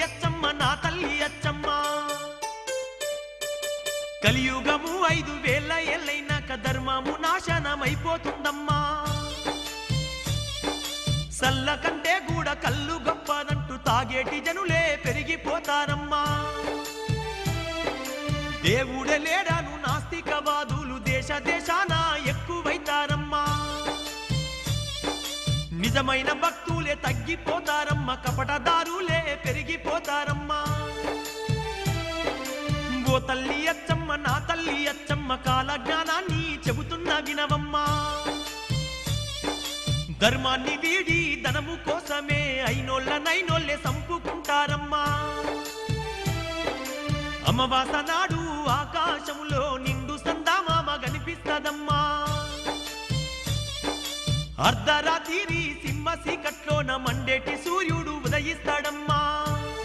అచ్చమ్మ నా తల్లి అచ్చమ్మ కలియుగము 5000 ఏళ్ళైనాక ధర్మము నాశనమైపోతుందమ్మా సల్ల కంటే కూడా కళ్ళు గొప్పదంటూ తాగేటి జనులే పెరిగిపోతారమ్మా దేవుడే లేడాను నాస్తికవాదులు దేశ దేశాన ఎక్కువైతారమ్మా నిజమైన భక్తులే తగ్గిపోతారమ్మా కపటదారులే పెరిగిపోతారమ్మా ఓ తల్లి అచ్చమ్మ నా తల్లి అచ్చమ్మ కాల జ్ఞానాన్ని చెబుతున్న వినవమ్మా ధర్మాన్ని వీడి ధనము కోసమే అయినోళ్ళనైనోళ్ళే సంపుకుంటారమ్మా అమావాస నాడు ఆకాశములో నిండు సందామామ కనిపిస్తదమ్మా అర్ధరాత్రి సింహ చీకట్లోన మండేటి సూర్యుడు ఉదయిస్తాడమ్మా